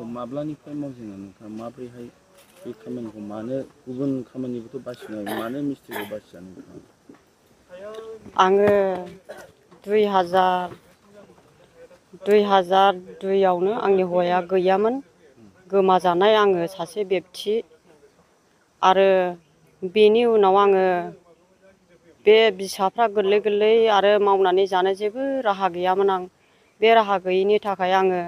माब्लानिफ्राय मावजेनो नोंथाङा माबोरैहाय बे खामानिखौ मानो गुबुन खामानिबोथ' बासिनाय मानो मिस्ट्रिखौ बासिया नोंथाङा? आङो 2002आवनो आंनि हौवाया गैयामोन। गोमाजानाय आङो सासे बेक्ति आरो बेनि उनाव आङो बे फिसाफ्रा गोरलै गोरलै आरो मावनानै जानो जेबो राहा गैयामोन आं। बे राहा गैयैनि थाखाय आङो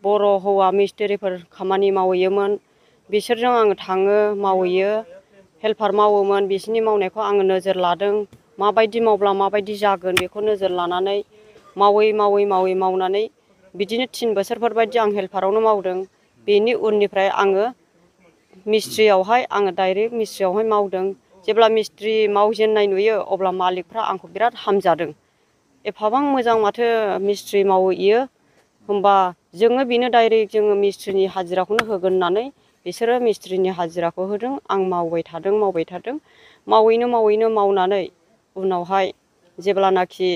बर' हौवा मिस्ट्रिफोर खामानि मावहैयोमोन। बिसोरजों आङो थाङो मावहैयो हेल्पार मावोमोन। बिसोरनि मावनायखौ आङो नोजोर लादों। माबायदि मावब्ला माबायदि जागोन बेखौ नोजोर लानानै मावनानै बिदिनो 3 बोसोरफोरबायदि आं हेल्पारावनो मावदों। बेनि उननिफ्राय आङो मिस्ट्रियावहाय आङो डाइरेक्ट मिस्ट्रियावहाय मावदों। जेब्ला मिस्ट्रि मावजेननाय नुयो अब्ला मालिकफ्रा आंखौ बिराद हामजादों। एफाबां मोजां माथो मिस्ट्रि मावहैयो होमबा जोङो बेनो डाइरेक्ट जोङो मिस्ट्रिनि हाजिराखौनो होगोन होननानै बिसोरो मिस्ट्रिनि हाजिराखौ होदों। आं मावबाय थादों मावैनो मावनानै उनावहाय जेब्लानाखि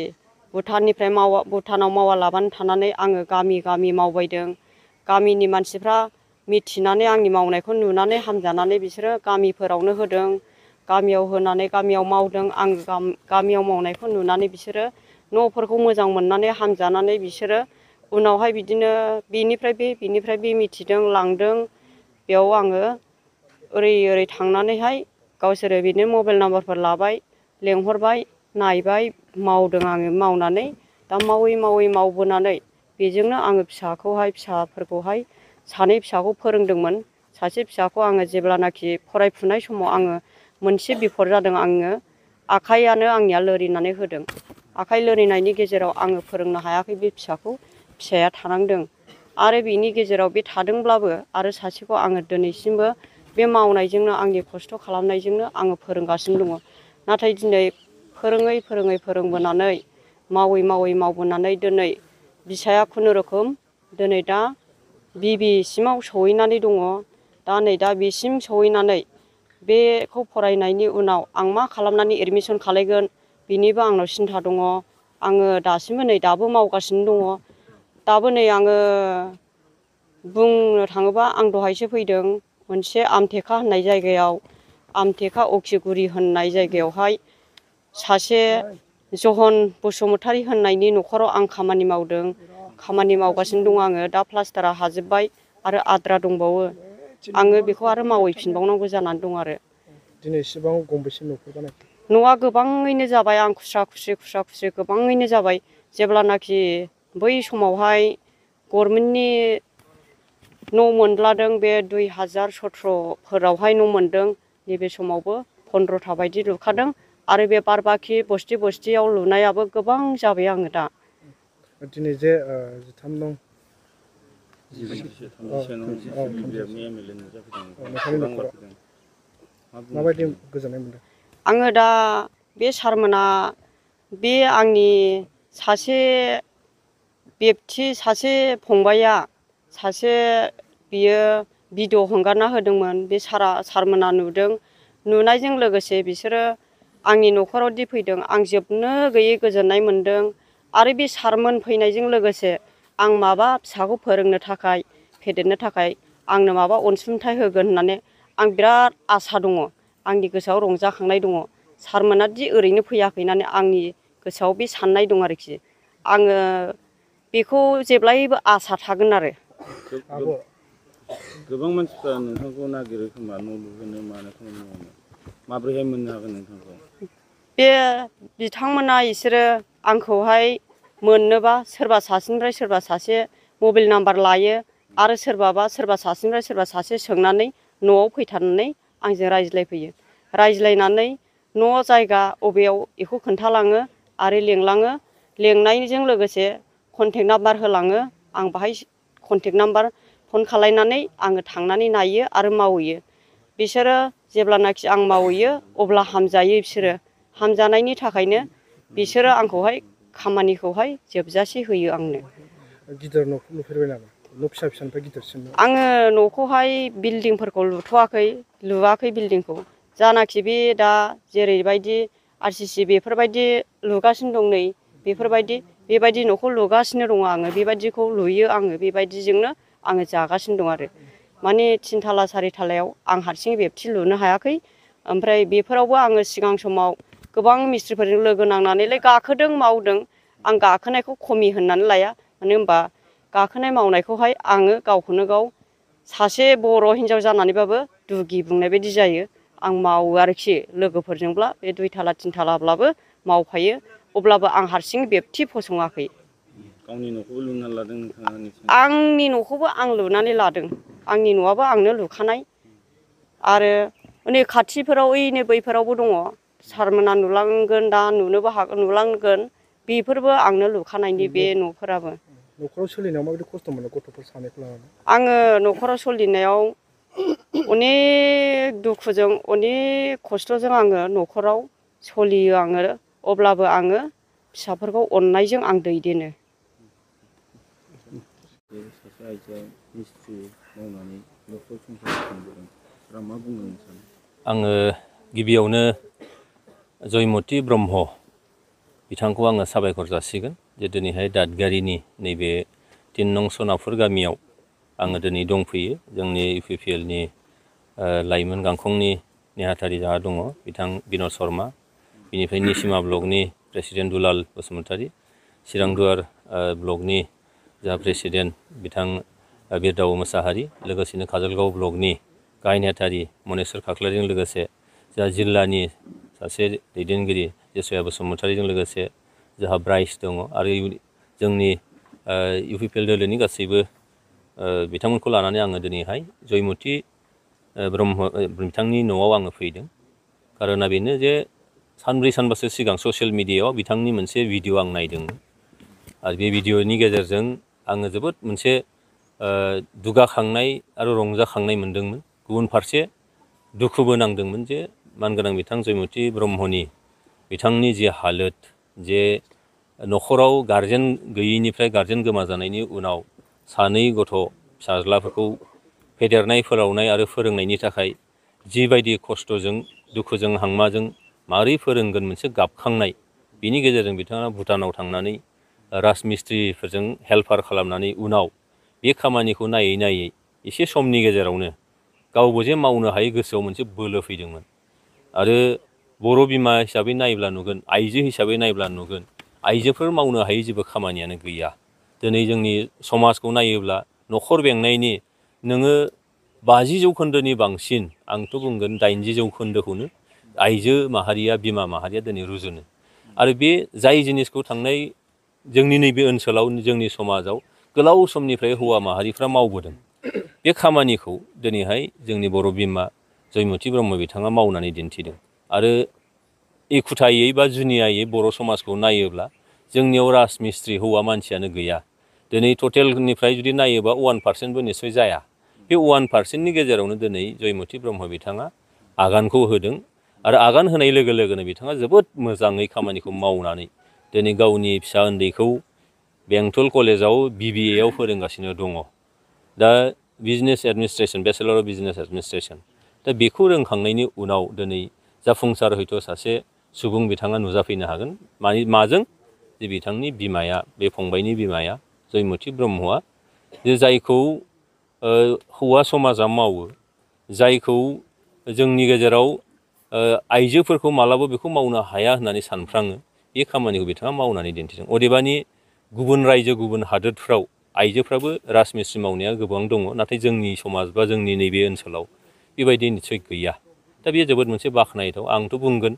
भुटानाव मावालाबानो थानानै आङो गामि गामि मावबायदों। गामिनि मानसिफ्रा मिथिनानै आंनि मावनायखौ नुनानै हामजानानै बिसोरो गामिफोरावनो होदों। गामियाव होनानै गामियाव मावदों। आं गामियाव मावनायखौ नुनानै बिसोरो न'फोरखौ मोजां मोननानै हामजानानै बिसोरो उनावहाय बिदिनो बेनिफ्राय बे मिथिदों लांदों। बेयाव आङो ओरै थांनानैहाय गावसोरो बिदिनो मबाइल नाम्बारफोर लाबाय लेंहरबाय नायबाय मावदों आङो। मावनानै दा मावै मावबोनानै बेजोंनो आङो फिसाफोरखौहाय 2 फिसाखौ फोरोंदोंमोन। सासे फिसाखौ आङो जेब्लानाखि फरायफुनाय समाव आङो मोनसे बिफद जादों। आङो आखाइयानो आंनिया लोरिनानै होदों। आखाइ लोरिनायनि गेजेराव आङो फोरोंनो हायाखै बे फिसाया थानांदों। आरो बेनि गेजेराव बे थादोंब्लाबो आरो सासेखौ आङो दिनैसिमबो बे मावनायजोंनो आंनि खस्थ' खालामनायजोंनो आङो फोरोंगासिनो दङ। नाथाय दिनै फोरोङै फोरोंबोनानै मावबोनानै दिनै बिसाया खुनुरुखुम दिनै दा बिबिसिमाव सहैनानै दङ। दा बिसिम सहैनानै बेखौ फरायनायनि उनाव आं मा खालामनानै एडमिसन खालायगोन बिनिबो आंनाव सिन्था दङ। आङो दाबो मावगासिनो दङ। दाबो नै आङो बुंनो थाङोबा आं दहायसो फैदों मोनसे आमथेखा होननाय जायगायाव आमथेखा अखिगुरि होननाय जायगायावहाय सासे जहन बसुमतारी होननायनि न'खराव आं खामानि मावदों। खामानि मावगासिनो दं आङो। दा प्लास्टारा हाजोब्बाय आरो आद्रा दंबावो। आङो बेखौ आरो मावहैफिनबावनांगौ जानानै दं आरो। दिनैसिबां गंबेसे न'खर बानायखो? न'आ गोबाङैनो जाबाय। आं खुस्रा खुस्रि गोबाङैनो जाबाय। जेब्लानाखि बै समावहाय गभर्नमेन्टनि न' मोनलादों बे 2017 न' मोनदों। नैबे समावबो 15था बायदि लुखादों। आरो बे बारबाखि बस्तियाव लुनायाबो गोबां जाबाय आङो दा। दिनै जे 13 नं माबायदि गोजोननाय मोनदों? आङो दा बे सारमोना बे आंनि सासे बेक्ति सासे फंबाया बियो भिडिअ हगारना होदोंमोन। बे सारमोना नुदों। नुनायजों लोगोसे बिसोरो आंनि न'खरावदि फैदों आं जोबनो गैयै गोजोननाय मोनदों। आरो बे सारमोन फैनायजों लोगोसे आं माबा फिसाखौ फोरोंनो थाखाय फेदेरनो थाखाय आंनो माबा अनसुंथाइ होगोन होननानै आं बिराद आसा दङ। आंनि गोसोआव रंजाखांनाय दङ। सारमोनादि ओरैनो फैयाखै होननानै आंनि गोसोआव बे साननाय दं आरोखि। आङो बेखौ जेब्लायबो आसा थागोन आरो। गोबां मानसिफ्रा नोंथांखौ नागिरो खोमा न' लुहोनो मानो खामानि मावनो माब्रैहाय मोननो हागोन नोंथांखौ? बे बिथांमोना इसोरो आंखौहाय मोननोबा सोरबा सासेनिफ्राय सोरबा सासे मबाइल नाम्बार लायो। आरो सोरबा सासेनिफ्राय सोरबा सासे सोंनानै न'आव फैथारनानै आंजों रायज्लायफैयो। रायज्लायनानै न' जायगा अबेयाव बेखौ खोन्थालाङो आरो लेंलाङो। लेंनायजों लोगोसे कन्टेक्ट नाम्बार होलाङो। आं बाहाय कन्टेक्ट नाम्बार फन खालायनानै आङो थांनानै नायो आरो मावहैयो। बिसोरो जेब्लानाखि आं मावहैयो अब्ला हामजायो। बिसोरो हामजानायनि थाखायनो बिसोरो आंखौहाय खामानिखौहाय जोबजासे होयो आंनो। गिदिर न'खौ लुफेरबाय नामा? न' फिसानिफ्राय गिदिरसिन न'? आङो न'खौहाय बिल्डिंफोरखौ लुवाखै बिल्डिंखौ जानाखि बे दा जेरैबायदि RCC बेफोरबायदि लुगासिनो दं नै बेफोरबायदि बेबायदि न'खौ लुगासिनो दङ आङो बेबायदिखौ लुयो आङो बेबायदिजोंनो आङो जागासिनो दं आरो माने 3 थाला 4 थालायाव आं हारसिङै बेबथि लुनो हायाखै ओमफ्राय बेफोरावबो आङो सिगां समाव गोबां मिस्ट्रिफोरजों लोगो नांनानैलाय गाखोदों मावदों आं गाखोनायखौ खमि होननानै लाया मानो होनबा गाखोनाय मावनायखौहाय आङो गावखौनो गाव सासे बर' हिन्जाव जानानैबाबो दुगि बुंनाय बायदि जायो आं मावो आरोखि लोगोफोरजोंब्ला बे 2 थाला 3 थालाब्लाबो मावफायो अब्लाबो आं हारसिं बेबथि फसङाखै गावनि न'खौबो लुना लादों नोंथाङा आंनि न'खौबो आं लुनानै लादों आंनि न'आबो आंनो लुखानाय आरो नै खाथिफोराव ओइनो बैफोरावबो दङ सारमोना नुलांगोन दा नुनोबो हागोन नुलांगोन बेफोरबो आंनो लुखानायनि बे न'फोराबो न'खराव सोलिनायाव माबायदि खस्थ' मोनो गथ'फोर सानैखौ लानानै आङो न'खराव सोलिनायाव अनेक दुखुजों अनेक खस्थ'जों आङो न'खराव सोलियो आङो अब्लाबो आङो फिसाफोरखौ अननायजों आं दैदेनो सासे आइजोआ मिस्ट्रि मावनानै न'खर संसार खुंबोदों दा मा बुंनो सानो आङो गिबियावनो जयमति ब्रह्म बिथांखौ आङो साबायखर जासिगोन जे दिनैहाय दादगारिनि नैबे 3 नं सनापुर गामियाव आङो दिनै दंफैयो जोंनि UPPLनि लाइमोन गांखंनि नेहाथारि जाहा दङ बिथां बिन'द शर्मा बिनिफ्राय निसिमा ब्लकनि प्रेसिडेन्ट दुलाल बसुमतारी चिरांदुवार ब्लकनि जा प्रेसिडेन्ट बिथां बिरदाव मोसाहारि लोगोसेनो काजलगाव ब्लकनि गाहाय नेहाथारि मनेस्वर खाख्लारिजों लोगोसे जा जिल्लानि सासे दैदेनगिरि जेसया बसुमतारीजों लोगोसे जोंहा ब्राइस दङ आरो जोंनि UPPL दोलोनि गासैबो बिथांमोनखौ लानानै आङो दिनैहाय जयमति ब्रह्म बिथांनि न'आव आङो फैदों खारना बेनो जे सानब्रै सानबासो सिगां ससियेल मिडियायाव बिथांनि मोनसे भिडिअ आं नायदोंमोन आरो बे भिडिअनि गेजेरजों आङो जोबोद मोनसे दुगाखांनाय आरो रंजाखांनाय मोनदोंमोन गुबुन फारसे दुखुबो नांदोंमोन जे मानगोनां बिथां जयमति ब्रह्मनि बिथांनि जे हालोद जे न'खराव गारजेन गैयैनिफ्राय गारजेन गोमाजानायनि उनाव 2 गथ' फिसाज्लाफोरखौ फेदेरनाय फोलावनाय आरो फोरोंनायनि थाखाय जिबायदि खस्थ'जों दुखुजों हांमाजों मारै फोरोंगोन मोनसे गाबखांनाय बिनि गेजेरजों बिथाङा भुटानाव थांनानै राजमिस्ट्रिफोरजों हेल्पार खालामनानै उनाव बे खामानिखौ नायै नायै एसे समनि गेजेरावनो गावबो जे मावनो हायै गोसोआव मोनसे बोलो फैदोंमोन आरो बर' बिमा हिसाबै नायब्ला नुगोन आइजो हिसाबै नायब्ला नुगोन आइजोफोर मावनो हायै जेबो खामानियानो गैया दिनै जोंनि समाजखौ नायोब्ला न'खर बेंनायनि नोङो 50% बांसिन आंथ' बुंगोन 80% आइजो माहारिया बिमा माहारिया दिनै रुजुनो आरो बे जाय जिनिसखौ थांनाय जोंनि नैबे ओनसोलाव जोंनि समाजाव गोलाव समनिफ्राय हौवा माहारिफ्रा मावबोदों बे खामानिखौ दिनैहाय जोंनि बर' बिमा जयमति ब्रह्म बिथाङा मावनानै दिन्थिदों आरो एखुथायै बा जुनियायै बर' समाजखौ नायोब्ला जोंनियाव राजमिस्ट्रि हौवा मानसियानो गैया दिनै टटेलनिफ्राय जुदि नायोबा 1% निस्सय जाया बे 1%नि गेजेरावनो दिनै जयमति ब्रह्म बिथाङा आगानखौ होदों आरो आगान होनाय लोगो लोगोनो बिथाङा जोबोद मोजाङै खामानिखौ मावनानै दिनै गावनि फिसा उन्दैखौ बेंटल कलेजाव BBA फोरोंगासिनो दङ दा business administration bachelor of business administration दा बेखौ रोंखांनायनि उनाव दिनै जाफुंसार हयथ' सासे सुबुं बिथाङा नुजाफैनो हागोन माजों जे बिथांनि बिमाया बे फंबायनि बिमाया जयमति ब्रह्मआ जे जायखौ हौवा समाजा मावो जायखौ जोंनि गेजेराव आइजोफोरखौ मालाबा बेखौ मावनो हाया होननानै सानफ्राङो बे खामानिखौ बिथाङा मावनानै दिन्थिदों अदेबानि गुबुन रायजो गुबुन हादोरफ्राव आइजोफ्राबो राजमिस्ट्रि मावनाया गोबां दङ नाथाय जोंनि समाज बा जोंनि नैबे ओनसोलाव बेबायदि निस्सय गैया दा बेयो जोबोद मोनसे बाख्नायथाव आंथ' बुंगोन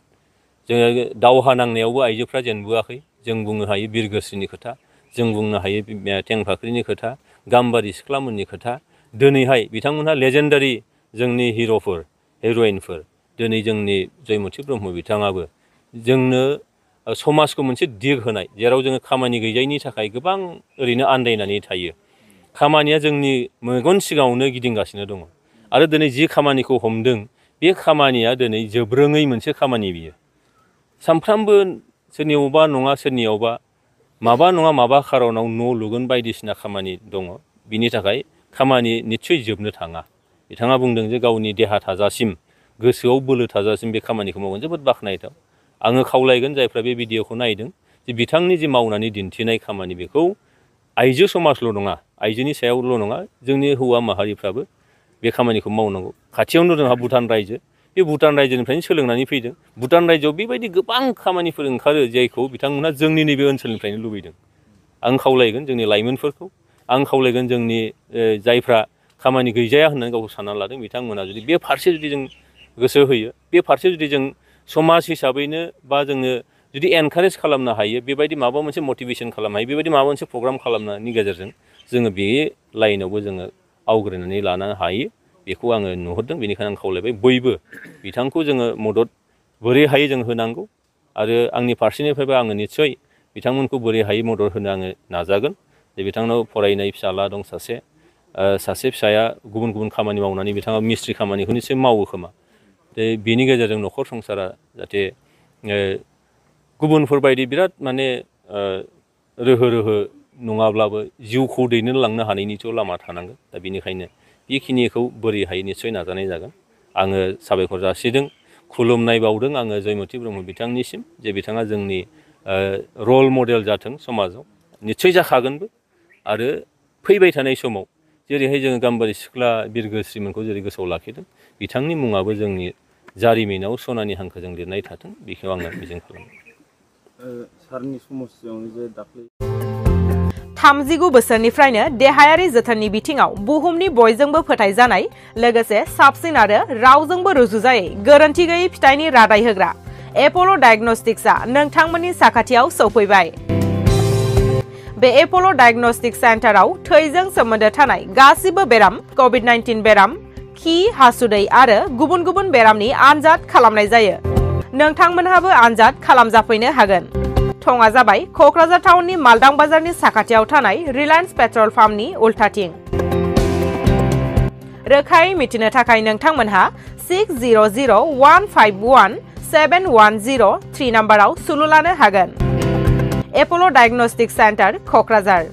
जोङो दावहा नांनायावबो आइजोफ्रा जेनबोआखै जों बुंनो हायो बिरगोस्रिनि खोथा जों बुंनो हायो थेंफाख्रिनि खोथा गाम्बारि सिख्लामोननि खोथा दिनैहाय बिथांमोनहा लेजेन्डारि जोंनि हिर'फोर हिर'इनफोर दिनै जोंनि जयमति ब्रह्म बिथाङाबो जोंनो समाजखौ मोनसे दिग होनाय जेराव जोङो खामानि गैजायैनि थाखाय गोबां ओरैनो आन्दायनानै थायो खामानिया जोंनि मेगन सिगाङावनो गिदिंगासिनो दङ आरो दिनै जि खामानिखौ हमदों बे खामानिया दिनै जोबरोङै मोनसे खामानि बियो सानफ्रामबो सोरनियावबा नङा सोरनियावबा माबा नङा माबा खारनाव न' लुगोन बायदिसिना खामानि दङ बिनि थाखाय खामानि निस्सय जोबनो थाङा बिथाङा बुंदों जे गावनि देहा थाजासिम गोसोआव बोलो थाजासिम बे खामानिखौ मावगोन जोबोद बाख्नायथाव आङो खावलायगोन जायफ्रा बे भिडिअखौ नायदों जे बिथांनि जे मावनानै दिन्थिनाय खामानि बेखौ आइजो समाजल' नङा आइजोनि सायावल' नङा जोंनि हौवा माहारिफ्राबो बे खामानिखौ मावनांगौ खाथियावनो जोंहा भुटान रायजो बे भुटान रायजोनिफ्रायनो सोलोंनानै फैदों भुटान रायजोआव बेबायदि गोबां खामानिफोर ओंखारो जायखौ बिथांमोना जोंनि नैबे ओनसोलनिफ्रायनो लुबैदों आं खावलायगोन जोंनि लाइमोनफोरखौ आं खावलायगोन जोंनि जायफ्रा खामानि गैजाया होननानै गावखौ सानना लादों बिथांमोना जुदि बे फारसे जुदि जों गोसो होयो बे फारसे जुदि जों समाज हिसाबैनो बा जोङो जुदि एनकारेज खालामनो हायो बेबायदि माबा मोनसे मटिभेसन खालामनो हायो बेबायदि माबा मोनसे प्रग्राम खालामनायनि गेजेरजों जोङो बे लाइनावबो जोङो आवग्रिनानै लानो हायो बेखौ आङो नुहुरदों बेनिखायनो आं खावलायबाय बयबो बिथांखौ जोङो मदद बोरै हायो जों होनांगौ आरो आंनि फारसेनिफ्रायबो आङो निस्सय बिथांमोनखौ बोरै हायो मदद होनो आङो नाजागोन जे बिथांनाव फरायनाय फिसाला दं सासे फिसाया गुबुन गुबुन खामानि मावनानै बिथाङा मिस्ट्रि खामानिखौ निस्सय मावो खोमा बेनि गेजेरजों न'खर संसारा जाहाथे गुबुनफोरबायदि बिराद माने रोहो नङाब्लाबो जिउखौ दैदेनलांनो हानायनिथ' लामा थानांगोन दा बेनिखायनो बेखिनिखौ बोरै हायो निस्सय नाजानाय जागोन आङो साबायखर जासिदों खुलुमनाय बावदों आङो जयमति ब्रह्म बिथांनिसिम जे बिथाङा जोंनि रल मडेल जाथों समाजाव निस्सय जाखागोनबो आरो फैबाय थानाय समाव जेरैहाय जोङो गाम्बारि सिख्ला बिरगोस्रिमोनखौ जेरै गोसोआव लाखिदों बिथांनि मुङाबो जोंनि जारिमिनाव सनानि हांखोजों लिरनाय थाथों बेखौ आङो मिजिं खालामो सारनि समस्यायावनो जे दाख्लै 39 बोसोरनिफ्रायनो देहायारि जोथोननि बिथिङाव बुहुमनि बयजोंबो फोथायजानाय लोगोसे साबसिन आरो रावजोंबो रुजुजायै गोरोन्थि गैयै फिथाइनि रादाय होग्रा एप'ल' डायग्नोस्टिक्सआ नोंथांमोननि साखाथियाव सौफैबाय बे एप'ल' डायग्नोस्टिक सेन्टाराव थैजों सोमोन्दो थानाय गासिबो बेराम कभिड-19 बेराम खि हासुदै आरो गुबुन गुबुन बेरामनि आनजाद खालामनाय जायो नोंथांमोनहाबो आनजाद खालामजाफैनो हागोन थङा जाबाय क'क्राझार टाउननि मालदां बाजारनि साखाथियाव थानाय रिलायन्स पेट्रल पाम्पनि उल्टाथिं रोखायै मिथिनो थाखाय नोंथांमोनहा 6001517103 नाम्बाराव सुलु लानो हागोन एप'ल' डायग्नोस्टिक सेन्टार क'क्राझार